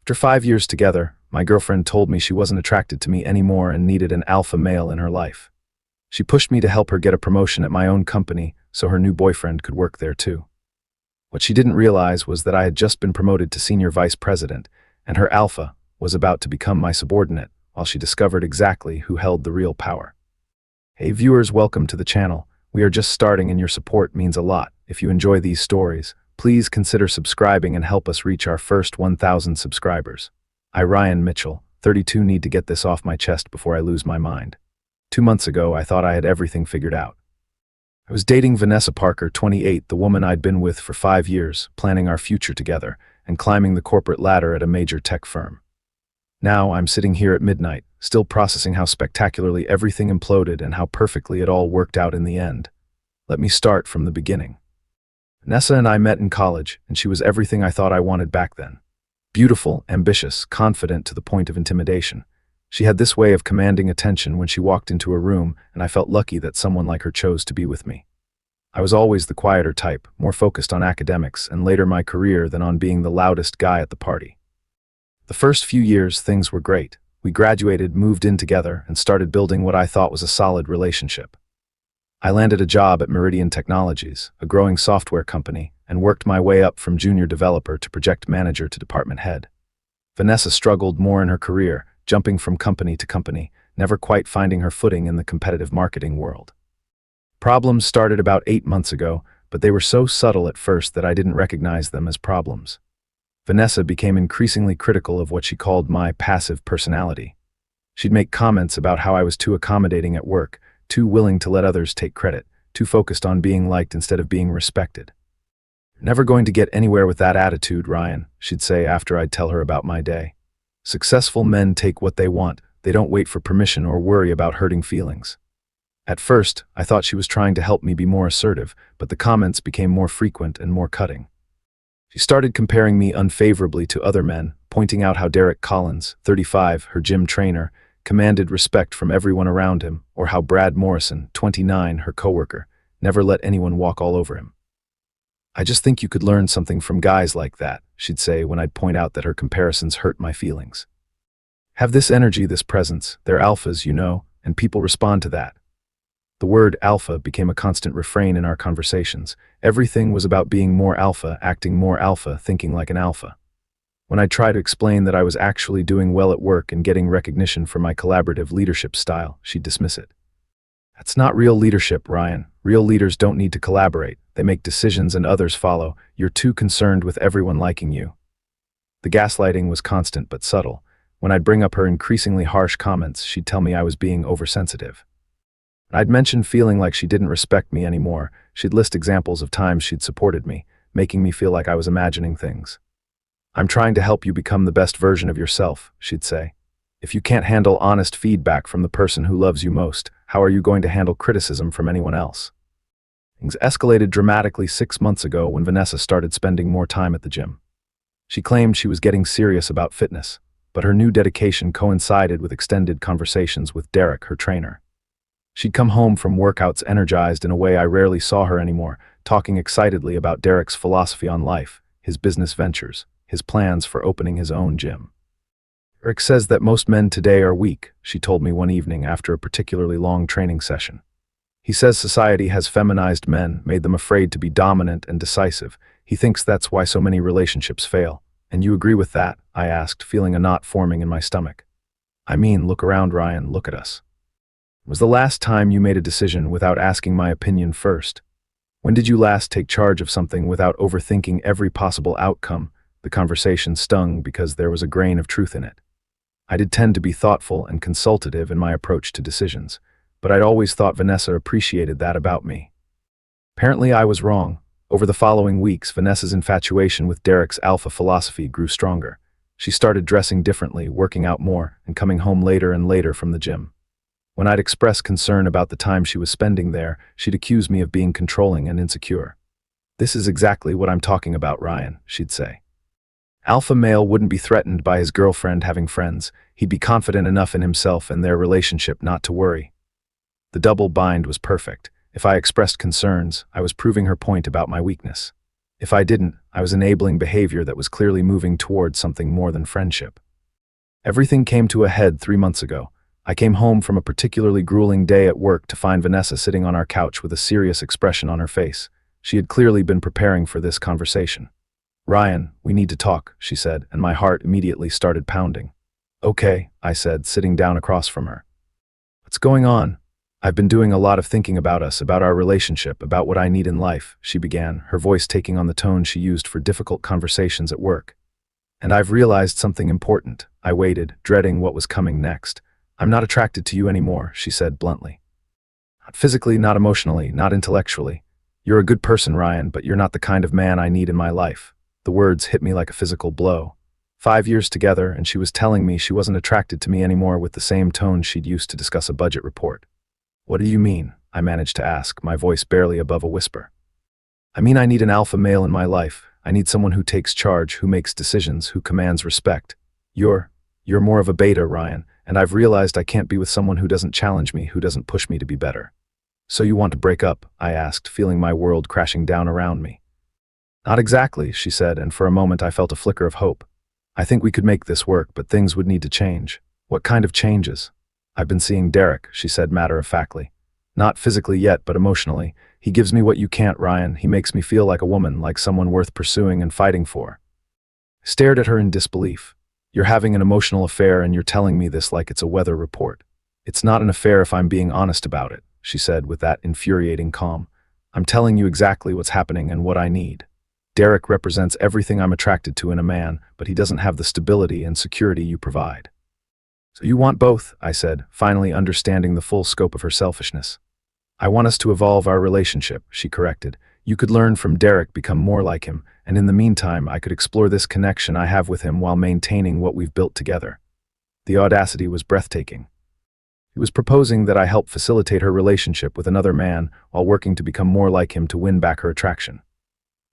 After 5 years together, my girlfriend told me she wasn't attracted to me anymore and needed an alpha male in her life. She pushed me to help her get a promotion at my own company so her new boyfriend could work there too. What she didn't realize was that I had just been promoted to senior vice president, and her alpha was about to become my subordinate while she discovered exactly who held the real power. Hey viewers, welcome to the channel. We are just starting and your support means a lot. If you enjoy these stories, please consider subscribing and help us reach our first 1,000 subscribers. I, Ryan Mitchell, 32, need to get this off my chest before I lose my mind. 2 months ago, I thought I had everything figured out. I was dating Vanessa Parker, 28, the woman I'd been with for 5 years, planning our future together, and climbing the corporate ladder at a major tech firm. Now I'm sitting here at midnight, still processing how spectacularly everything imploded and how perfectly it all worked out in the end. Let me start from the beginning. Vanessa and I met in college, and she was everything I thought I wanted back then. Beautiful, ambitious, confident to the point of intimidation. She had this way of commanding attention when she walked into a room, and I felt lucky that someone like her chose to be with me. I was always the quieter type, more focused on academics and later my career than on being the loudest guy at the party. The first few years, things were great. We graduated, moved in together, and started building what I thought was a solid relationship. I landed a job at Meridian Technologies, a growing software company, and worked my way up from junior developer to project manager to department head. Vanessa struggled more in her career, jumping from company to company, never quite finding her footing in the competitive marketing world. Problems started about 8 months ago, but they were so subtle at first that I didn't recognize them as problems. Vanessa became increasingly critical of what she called my passive personality. She'd make comments about how I was too accommodating at work, too willing to let others take credit, too focused on being liked instead of being respected. "Never going to get anywhere with that attitude, Ryan," she'd say after I'd tell her about my day. "Successful men take what they want. They don't wait for permission or worry about hurting feelings." At first, I thought she was trying to help me be more assertive, but the comments became more frequent and more cutting. She started comparing me unfavorably to other men, pointing out how Derek Collins, 35, her gym trainer, commanded respect from everyone around him, or how Brad Morrison, 29, her coworker, never let anyone walk all over him. "I just think you could learn something from guys like that," she'd say when I'd point out that her comparisons hurt my feelings. "Have this energy, this presence, they're alphas, you know, and people respond to that." The word alpha became a constant refrain in our conversations. Everything was about being more alpha, acting more alpha, thinking like an alpha. When I'd try to explain that I was actually doing well at work and getting recognition for my collaborative leadership style, she'd dismiss it. "That's not real leadership, Ryan. Real leaders don't need to collaborate. They make decisions and others follow. You're too concerned with everyone liking you." The gaslighting was constant but subtle. When I'd bring up her increasingly harsh comments, she'd tell me I was being oversensitive. When I'd mention feeling like she didn't respect me anymore, she'd list examples of times she'd supported me, making me feel like I was imagining things. "I'm trying to help you become the best version of yourself," she'd say. "If you can't handle honest feedback from the person who loves you most, how are you going to handle criticism from anyone else?" Things escalated dramatically 6 months ago when Vanessa started spending more time at the gym. She claimed she was getting serious about fitness, but her new dedication coincided with extended conversations with Derek, her trainer. She'd come home from workouts energized in a way I rarely saw her anymore, talking excitedly about Derek's philosophy on life, his business ventures, his plans for opening his own gym. "Derek says that most men today are weak," she told me one evening after a particularly long training session. "He says society has feminized men, made them afraid to be dominant and decisive. He thinks that's why so many relationships fail. And you agree with that?" I asked, feeling a knot forming in my stomach. "I mean, look around, Ryan, look at us. Was the last time you made a decision without asking my opinion first? When did you last take charge of something without overthinking every possible outcome?" The conversation stung because there was a grain of truth in it. I did tend to be thoughtful and consultative in my approach to decisions, but I'd always thought Vanessa appreciated that about me. Apparently I was wrong. Over the following weeks, Vanessa's infatuation with Derek's alpha philosophy grew stronger. She started dressing differently, working out more, and coming home later and later from the gym. When I'd express concern about the time she was spending there, she'd accuse me of being controlling and insecure. "This is exactly what I'm talking about, Ryan," she'd say. Alpha male wouldn't be threatened by his girlfriend having friends. He'd be confident enough in himself and their relationship not to worry. The double bind was perfect. If I expressed concerns, I was proving her point about my weakness. If I didn't, I was enabling behavior that was clearly moving towards something more than friendship. Everything came to a head 3 months ago. I came home from a particularly grueling day at work to find Vanessa sitting on our couch with a serious expression on her face. She had clearly been preparing for this conversation. "Ryan, we need to talk," she said, and my heart immediately started pounding. "Okay," I said, sitting down across from her. "What's going on?" "I've been doing a lot of thinking about us, about our relationship, about what I need in life," she began, her voice taking on the tone she used for difficult conversations at work. "And I've realized something important." I waited, dreading what was coming next. "I'm not attracted to you anymore," she said bluntly. "Not physically, not emotionally, not intellectually. You're a good person, Ryan, but you're not the kind of man I need in my life." The words hit me like a physical blow. 5 years together, and she was telling me she wasn't attracted to me anymore with the same tone she'd used to discuss a budget report. "What do you mean?" I managed to ask, my voice barely above a whisper. "I mean I need an alpha male in my life. I need someone who takes charge, who makes decisions, who commands respect. You're more of a beta, Ryan, and I've realized I can't be with someone who doesn't challenge me, who doesn't push me to be better." "So you want to break up?" I asked, feeling my world crashing down around me. "Not exactly," she said, and for a moment I felt a flicker of hope. "I think we could make this work, but things would need to change." "What kind of changes?" "I've been seeing Derek," she said matter-of-factly. "Not physically yet, but emotionally. He gives me what you can't, Ryan. He makes me feel like a woman, like someone worth pursuing and fighting for." I stared at her in disbelief. "You're having an emotional affair and you're telling me this like it's a weather report." "It's not an affair if I'm being honest about it," she said with that infuriating calm. "I'm telling you exactly what's happening and what I need. Derek represents everything I'm attracted to in a man, but he doesn't have the stability and security you provide." "So you want both," I said, finally understanding the full scope of her selfishness. "I want us to evolve our relationship," she corrected. "You could learn from Derek, become more like him, and in the meantime I could explore this connection I have with him while maintaining what we've built together." The audacity was breathtaking. He was proposing that I help facilitate her relationship with another man while working to become more like him to win back her attraction.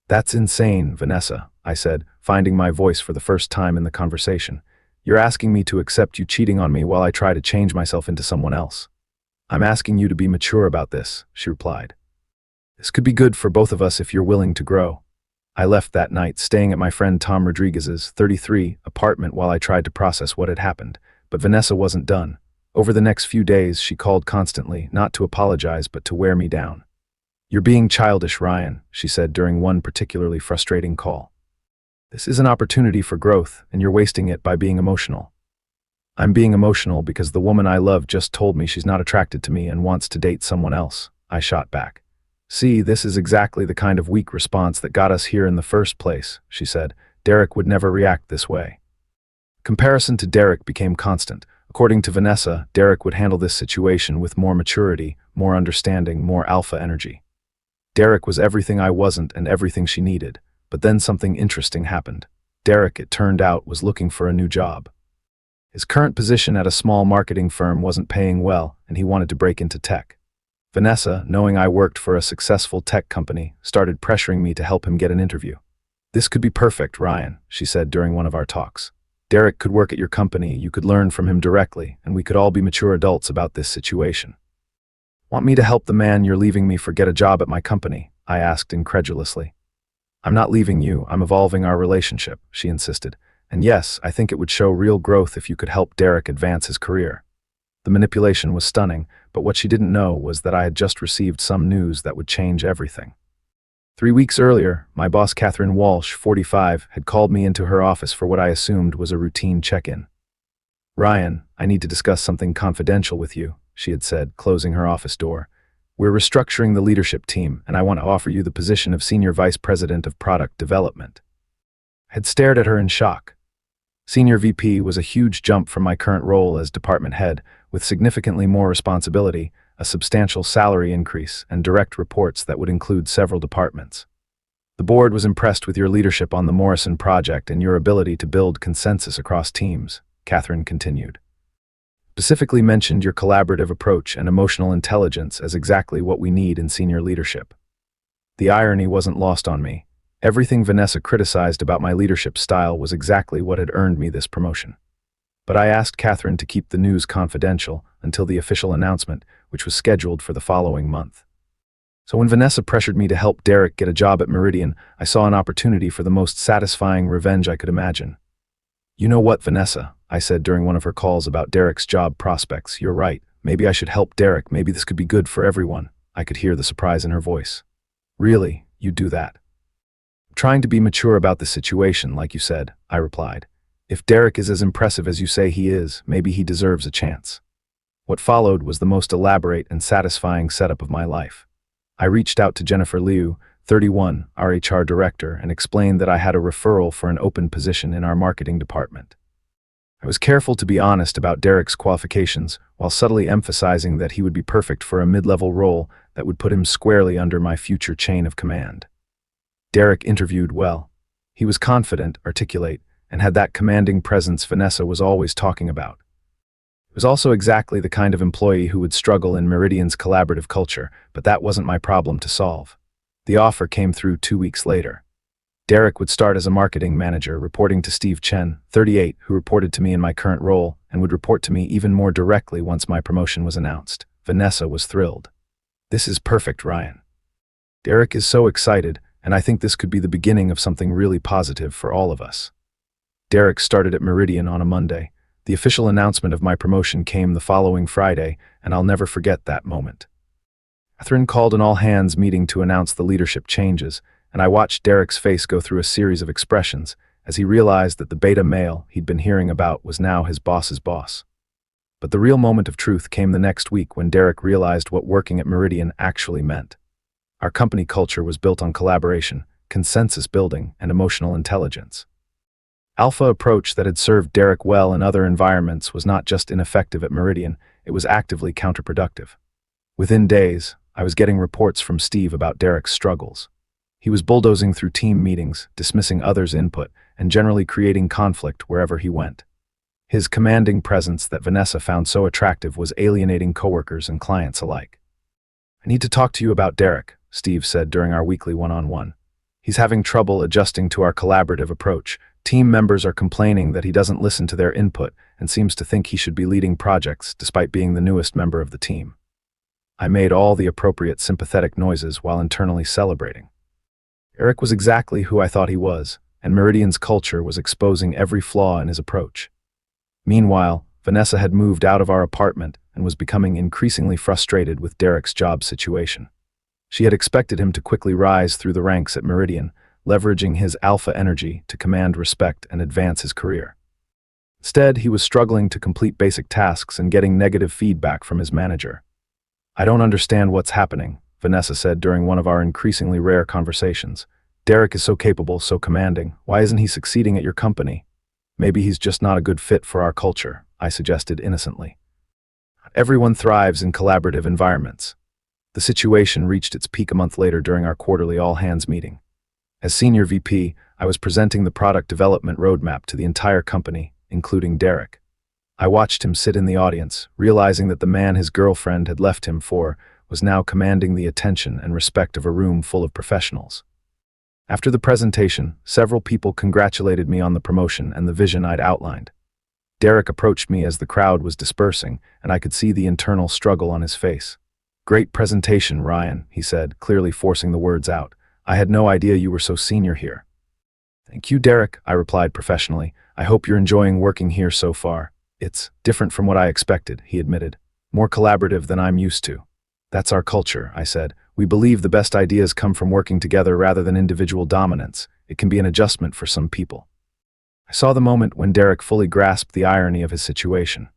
"That's insane, Vanessa," I said, finding my voice for the first time in the conversation. "You're asking me to accept you cheating on me while I try to change myself into someone else." "I'm asking you to be mature about this," she replied. "This could be good for both of us if you're willing to grow." I left that night, staying at my friend Tom Rodriguez's 33 apartment while I tried to process what had happened, but Vanessa wasn't done. Over the next few days, she called constantly, not to apologize, but to wear me down. "You're being childish, Ryan," she said during one particularly frustrating call. "This is an opportunity for growth, and you're wasting it by being emotional." "I'm being emotional because the woman I love just told me she's not attracted to me and wants to date someone else," I shot back. "See, this is exactly the kind of weak response that got us here in the first place," she said. "Derek would never react this way." Comparison to Derek became constant. According to Vanessa, Derek would handle this situation with more maturity, more understanding, more alpha energy. Derek was everything I wasn't and everything she needed. But then something interesting happened. Derek, it turned out, was looking for a new job. His current position at a small marketing firm wasn't paying well, and he wanted to break into tech. Vanessa, knowing I worked for a successful tech company, started pressuring me to help him get an interview. "This could be perfect, Ryan," she said during one of our talks. "Derek could work at your company, you could learn from him directly, and we could all be mature adults about this situation." "Want me to help the man you're leaving me for get a job at my company?" I asked incredulously. "I'm not leaving you, I'm evolving our relationship," she insisted. "And yes, I think it would show real growth if you could help Derek advance his career." The manipulation was stunning, but what she didn't know was that I had just received some news that would change everything. 3 weeks earlier, my boss Catherine Walsh, 45, had called me into her office for what I assumed was a routine check-in. "Ryan, I need to discuss something confidential with you," she had said, closing her office door. "We're restructuring the leadership team, and I want to offer you the position of Senior Vice President of Product Development." I had stared at her in shock. Senior VP was a huge jump from my current role as department head, with significantly more responsibility, a substantial salary increase, and direct reports that would include several departments. "The board was impressed with your leadership on the Morrison project and your ability to build consensus across teams," Catherine continued. "Specifically mentioned your collaborative approach and emotional intelligence as exactly what we need in senior leadership." The irony wasn't lost on me. Everything Vanessa criticized about my leadership style was exactly what had earned me this promotion. But I asked Catherine to keep the news confidential until the official announcement, which was scheduled for the following month. So when Vanessa pressured me to help Derek get a job at Meridian, I saw an opportunity for the most satisfying revenge I could imagine. "You know what, Vanessa," I said during one of her calls about Derek's job prospects, "you're right. Maybe I should help Derek. Maybe this could be good for everyone." I could hear the surprise in her voice. "Really? You'd do that?" "Trying to be mature about the situation, like you said," I replied. "If Derek is as impressive as you say he is, maybe he deserves a chance." What followed was the most elaborate and satisfying setup of my life. I reached out to Jennifer Liu, 31, our HR director, and explained that I had a referral for an open position in our marketing department. I was careful to be honest about Derek's qualifications, while subtly emphasizing that he would be perfect for a mid-level role that would put him squarely under my future chain of command. Derek interviewed well. He was confident, articulate, and had that commanding presence Vanessa was always talking about. He was also exactly the kind of employee who would struggle in Meridian's collaborative culture, but that wasn't my problem to solve. The offer came through 2 weeks later. Derek would start as a marketing manager, reporting to Steve Chen, 38, who reported to me in my current role, and would report to me even more directly once my promotion was announced. Vanessa was thrilled. "This is perfect, Ryan. Derek is so excited, and I think this could be the beginning of something really positive for all of us." Derek started at Meridian on a Monday. The official announcement of my promotion came the following Friday, and I'll never forget that moment. Catherine called an all-hands meeting to announce the leadership changes, and I watched Derek's face go through a series of expressions as he realized that the beta male he'd been hearing about was now his boss's boss. But the real moment of truth came the next week when Derek realized what working at Meridian actually meant. Our company culture was built on collaboration, consensus building, and emotional intelligence. Alpha approach that had served Derek well in other environments was not just ineffective at Meridian, it was actively counterproductive. Within days, I was getting reports from Steve about Derek's struggles. He was bulldozing through team meetings, dismissing others' input, and generally creating conflict wherever he went. His commanding presence that Vanessa found so attractive was alienating coworkers and clients alike. "I need to talk to you about Derek," Steve said during our weekly one-on-one. "He's having trouble adjusting to our collaborative approach. Team members are complaining that he doesn't listen to their input and seems to think he should be leading projects despite being the newest member of the team." I made all the appropriate sympathetic noises while internally celebrating. Derek was exactly who I thought he was, and Meridian's culture was exposing every flaw in his approach. Meanwhile, Vanessa had moved out of our apartment and was becoming increasingly frustrated with Derek's job situation. She had expected him to quickly rise through the ranks at Meridian, leveraging his alpha energy to command respect and advance his career. Instead, he was struggling to complete basic tasks and getting negative feedback from his manager. "I don't understand what's happening," Vanessa said during one of our increasingly rare conversations. "Derek is so capable, so commanding. Why isn't he succeeding at your company?" "Maybe he's just not a good fit for our culture," I suggested innocently. Everyone thrives in collaborative environments. The situation reached its peak a month later during our quarterly all-hands meeting. As Senior VP, I was presenting the product development roadmap to the entire company, including Derek. I watched him sit in the audience, realizing that the man his girlfriend had left him for was now commanding the attention and respect of a room full of professionals. After the presentation, several people congratulated me on the promotion and the vision I'd outlined. Derek approached me as the crowd was dispersing, and I could see the internal struggle on his face. "Great presentation, Ryan," he said, clearly forcing the words out. "I had no idea you were so senior here." "Thank you, Derek," I replied professionally. "I hope you're enjoying working here so far." "It's different from what I expected," he admitted. "More collaborative than I'm used to." "That's our culture," I said. "We believe the best ideas come from working together rather than individual dominance. It can be an adjustment for some people." I saw the moment when Derek fully grasped the irony of his situation.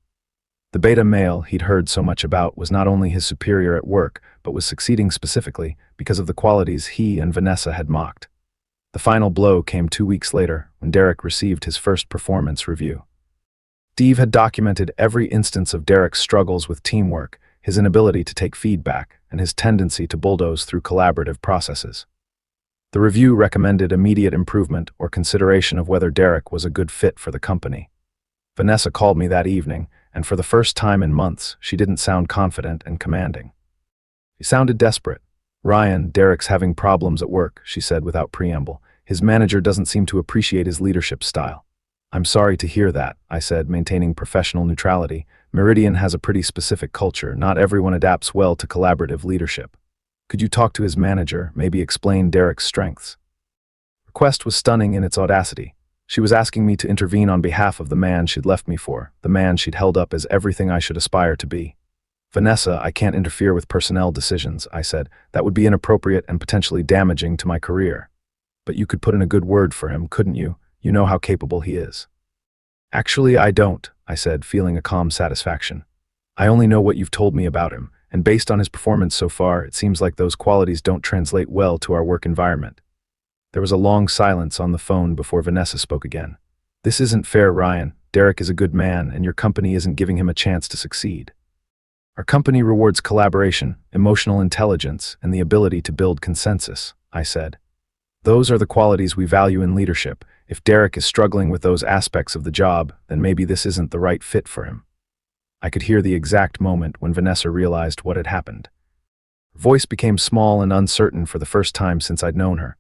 The beta male he'd heard so much about was not only his superior at work, but was succeeding specifically because of the qualities he and Vanessa had mocked. The final blow came 2 weeks later when Derek received his first performance review. Steve had documented every instance of Derek's struggles with teamwork, his inability to take feedback, and his tendency to bulldoze through collaborative processes. The review recommended immediate improvement or consideration of whether Derek was a good fit for the company. Vanessa called me that evening, and for the first time in months, she didn't sound confident and commanding. She sounded desperate. "Ryan, Derek's having problems at work," she said without preamble. "His manager doesn't seem to appreciate his leadership style." "I'm sorry to hear that," I said, maintaining professional neutrality. "Meridian has a pretty specific culture. Not everyone adapts well to collaborative leadership." Could you talk to his manager, maybe explain Derek's strengths? Her request was stunning in its audacity. She was asking me to intervene on behalf of the man she'd left me for, the man she'd held up as everything I should aspire to be. Vanessa, I can't interfere with personnel decisions, I said. That would be inappropriate and potentially damaging to my career. But you could put in a good word for him, couldn't you? You know how capable he is. Actually, I don't, I said, feeling a calm satisfaction. I only know what you've told me about him, and based on his performance so far, it seems like those qualities don't translate well to our work environment. There was a long silence on the phone before Vanessa spoke again. This isn't fair, Ryan. Derek is a good man, and your company isn't giving him a chance to succeed. Our company rewards collaboration, emotional intelligence, and the ability to build consensus, I said. Those are the qualities we value in leadership. If Derek is struggling with those aspects of the job, then maybe this isn't the right fit for him. I could hear the exact moment when Vanessa realized what had happened. Her voice became small and uncertain for the first time since I'd known her.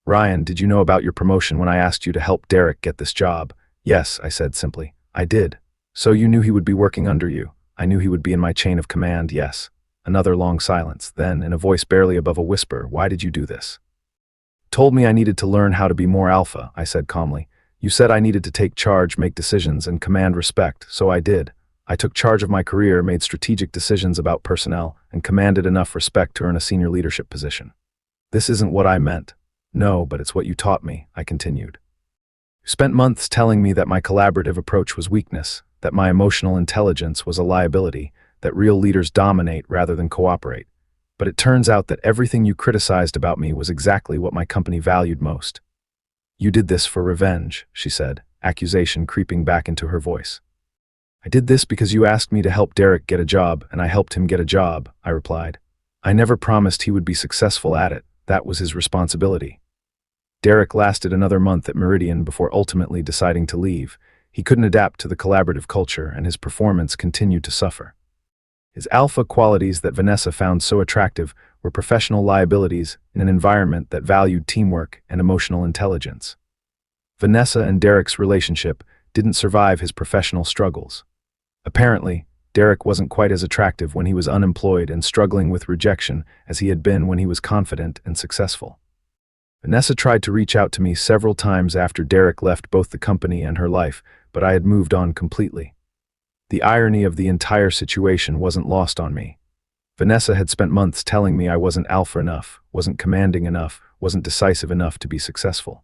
Ryan, did you know about your promotion when I asked you to help Derek get this job? Yes, I said simply. I did. So you knew he would be working under you. I knew he would be in my chain of command, yes. Another long silence. Then, in a voice barely above a whisper, why did you do this? Told me I needed to learn how to be more alpha, I said calmly. You said I needed to take charge, make decisions, and command respect, so I did. I took charge of my career, made strategic decisions about personnel, and commanded enough respect to earn a senior leadership position. This isn't what I meant. No, but it's what you taught me, I continued. You spent months telling me that my collaborative approach was weakness, that my emotional intelligence was a liability, that real leaders dominate rather than cooperate. But it turns out that everything you criticized about me was exactly what my company valued most. You did this for revenge, she said, accusation creeping back into her voice. I did this because you asked me to help Derek get a job, and I helped him get a job, I replied. I never promised he would be successful at it. That was his responsibility. Derek lasted another month at Meridian before ultimately deciding to leave. He couldn't adapt to the collaborative culture, and his performance continued to suffer. His alpha qualities that Vanessa found so attractive were professional liabilities in an environment that valued teamwork and emotional intelligence. Vanessa and Derek's relationship didn't survive his professional struggles. Apparently, Derek wasn't quite as attractive when he was unemployed and struggling with rejection as he had been when he was confident and successful. Vanessa tried to reach out to me several times after Derek left both the company and her life, but I had moved on completely. The irony of the entire situation wasn't lost on me. Vanessa had spent months telling me I wasn't alpha enough, wasn't commanding enough, wasn't decisive enough to be successful.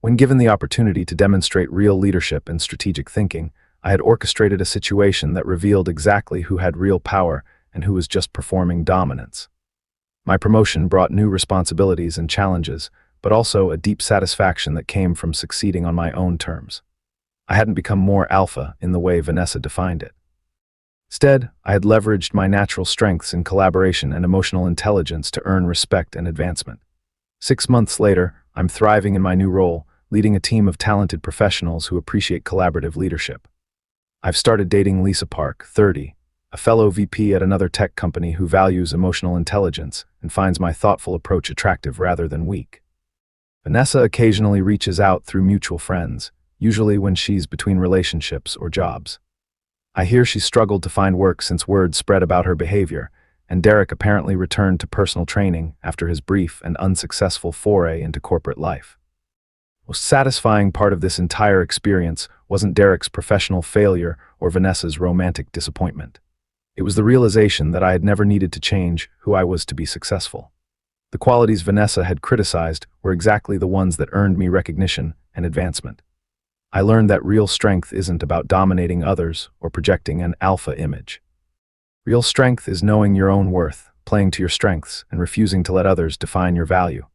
When given the opportunity to demonstrate real leadership and strategic thinking, I had orchestrated a situation that revealed exactly who had real power and who was just performing dominance. My promotion brought new responsibilities and challenges, but also a deep satisfaction that came from succeeding on my own terms. I hadn't become more alpha in the way Vanessa defined it. Instead, I had leveraged my natural strengths in collaboration and emotional intelligence to earn respect and advancement. 6 months later, I'm thriving in my new role, leading a team of talented professionals who appreciate collaborative leadership. I've started dating Lisa Park, 30, a fellow VP at another tech company who values emotional intelligence and finds my thoughtful approach attractive rather than weak. Vanessa occasionally reaches out through mutual friends, usually when she's between relationships or jobs. I hear she struggled to find work since word spread about her behavior, and Derek apparently returned to personal training after his brief and unsuccessful foray into corporate life. The most satisfying part of this entire experience wasn't Derek's professional failure or Vanessa's romantic disappointment. It was the realization that I had never needed to change who I was to be successful. The qualities Vanessa had criticized were exactly the ones that earned me recognition and advancement. I learned that real strength isn't about dominating others or projecting an alpha image. Real strength is knowing your own worth, playing to your strengths, and refusing to let others define your value.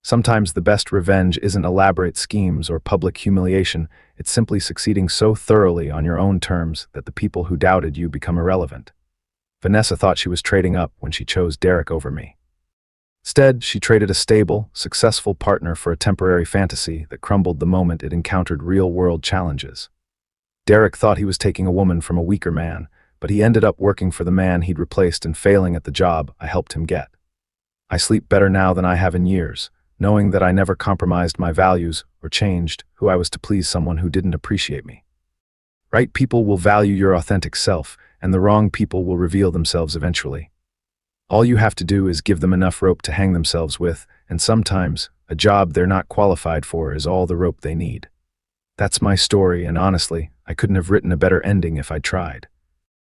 Sometimes the best revenge isn't elaborate schemes or public humiliation, it's simply succeeding so thoroughly on your own terms that the people who doubted you become irrelevant. Vanessa thought she was trading up when she chose Derek over me. Instead, she traded a stable, successful partner for a temporary fantasy that crumbled the moment it encountered real-world challenges. Derek thought he was taking a woman from a weaker man, but he ended up working for the man he'd replaced and failing at the job I helped him get. I sleep better now than I have in years, knowing that I never compromised my values or changed who I was to please someone who didn't appreciate me. Right people will value your authentic self, and the wrong people will reveal themselves eventually. All you have to do is give them enough rope to hang themselves with, and sometimes, a job they're not qualified for is all the rope they need. That's my story, and honestly, I couldn't have written a better ending if I tried.